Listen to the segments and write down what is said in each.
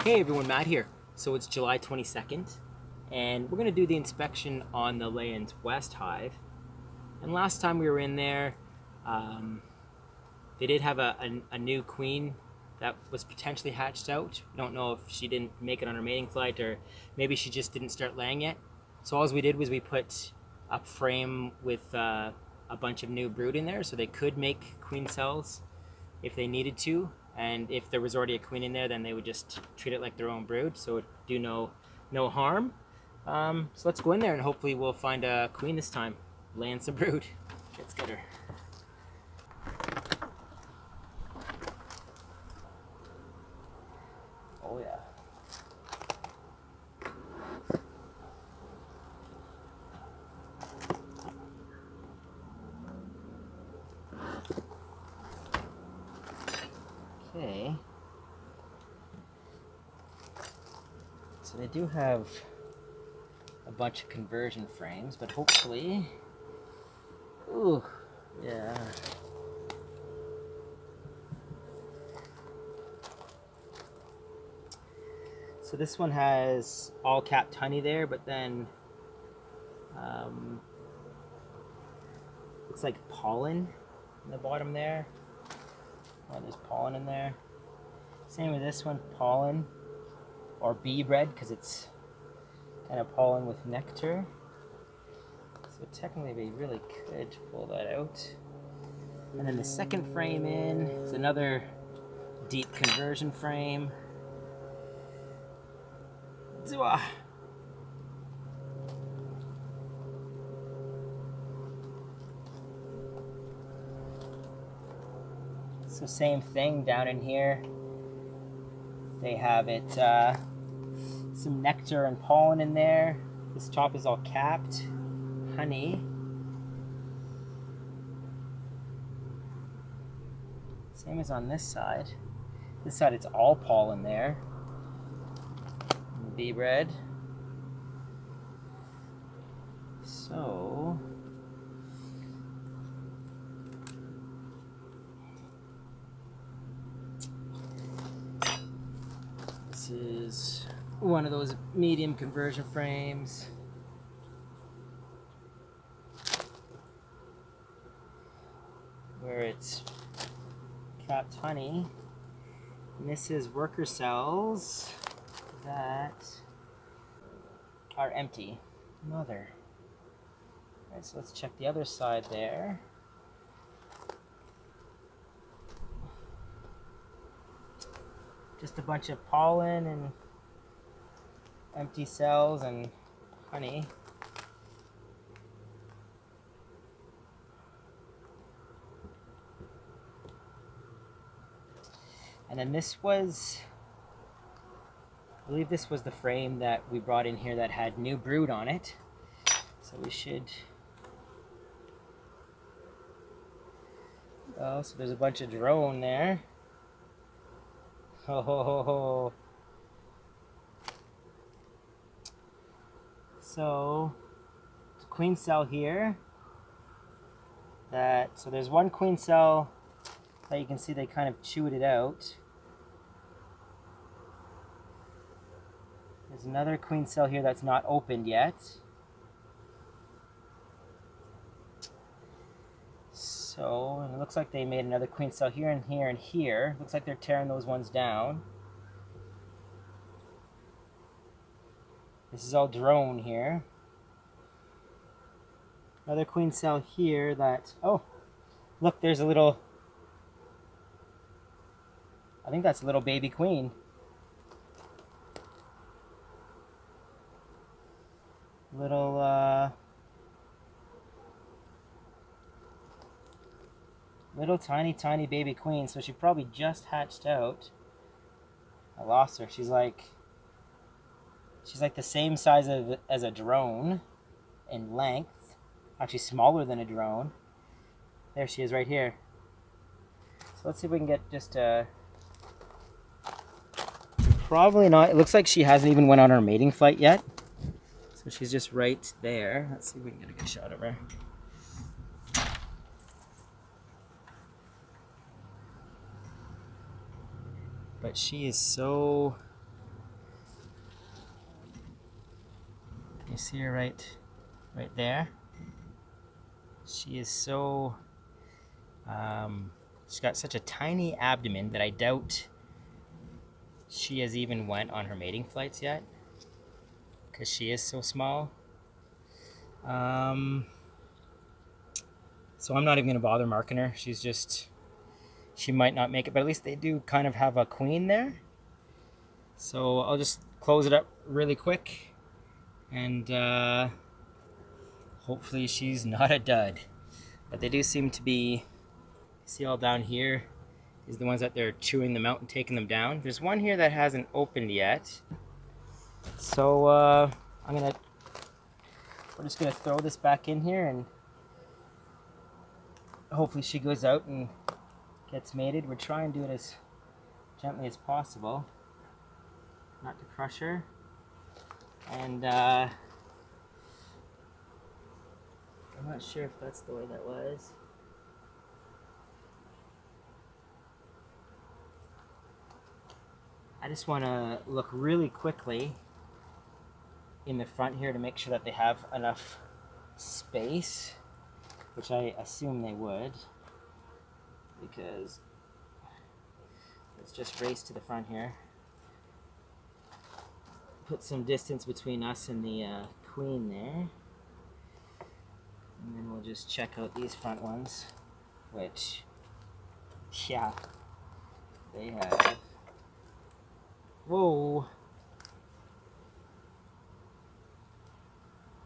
Hey everyone, Matt here. So it's July 22nd, and we're going to do the inspection on the Layens Hive. And last time we were in there, they did have a new queen that was potentially hatched out. We don't know if she didn't make it on her mating flight or maybe she just didn't start laying yet. So all we did was we put a frame with a bunch of new brood in there so they could make queen cells if they needed to, and if there was already a queen in there, then they would just treat it like their own brood, so it would do no harm. So let's go in there and hopefully we'll find a queen this time, laying some brood. Let's get her. Oh yeah. Okay. So they do have a bunch of conversion frames, but hopefully... Ooh, yeah. So this one has all capped honey there, but then looks like pollen in the bottom there. Oh, there's pollen in there. Same with this one, pollen or bee bread, because it's kind of pollen with nectar. So technically we really could pull that out. And then the second frame in is another deep conversion frame. Zwa. So same thing down in here. They have it, some nectar and pollen in there. This top is all capped, honey. Same as on this side. This side it's all pollen there. Bee bread. So this is one of those medium conversion frames. Where it's capped honey. And this is worker cells that are empty. Mother. Alright, so let's check the other side there. Just a bunch of pollen and empty cells and honey. And then this was, I believe this was the frame that we brought in here that had new brood on it. So we should, oh, so there's a bunch of drone there. Ho ho ho ho. So, queen cell here. So there's one queen cell that you can see they kind of chewed it out. There's another queen cell here that's not opened yet. So, and it looks like they made another queen cell here and here and here. Looks like they're tearing those ones down. This is all drone here. Another queen cell here that, oh, look, there's a little, I think that's a little baby queen. Little tiny baby queen. So she probably just hatched out. I lost her. She's like the same size as a drone in length. Actually smaller than a drone. There she is right here. So let's see if we can get just a... Probably not. It looks like she hasn't even went on her mating flight yet. So she's just right there. Let's see if we can get a good shot of her. But she is so You see her right there? She is so, she's got such a tiny abdomen that I doubt she has even went on her mating flights yet, because she is so small. So I'm not even going to bother marking her. She might not make it, but at least they do kind of have a queen there. So I'll just close it up really quick, and hopefully she's not a dud. But they do seem to be, see all down here is the ones that they're chewing them out and taking them down. There's one here that hasn't opened yet. So we're just gonna throw this back in here, and hopefully she goes out and gets mated. We're trying to do it as gently as possible, not to crush her. And I'm not sure if that's the way that was. I just want to look really quickly in the front here to make sure that they have enough space, which I assume they would, because let's just race to the front here. Put some distance between us and the queen there, and then we'll just check out these front ones, which, yeah, they have, whoa,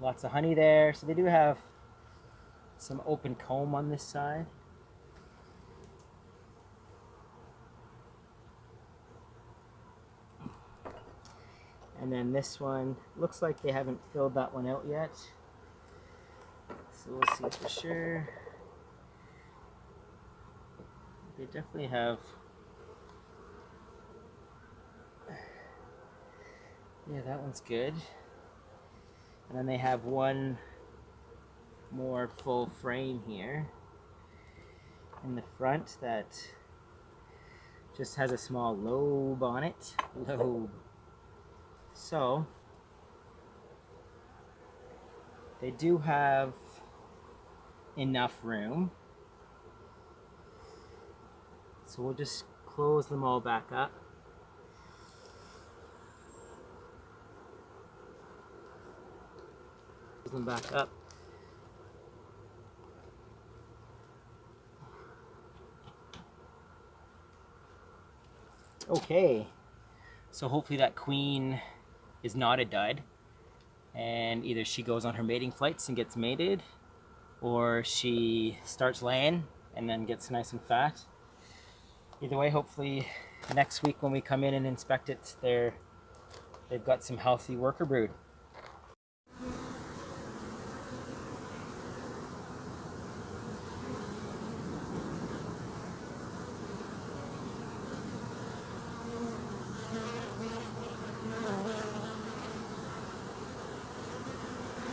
lots of honey there. So they do have some open comb on this side. And then this one, looks like they haven't filled that one out yet. So we'll see for sure. They definitely have, yeah, that one's good. And then they have one more full frame here in the front that just has a small lobe on it. Lobe. So they do have enough room. So we'll just close them all back up. Close them back up. Okay, so hopefully that queen is not a dud, and either she goes on her mating flights and gets mated, or she starts laying and then gets nice and fat. Either way, hopefully next week when we come in and inspect it, they've got some healthy worker brood.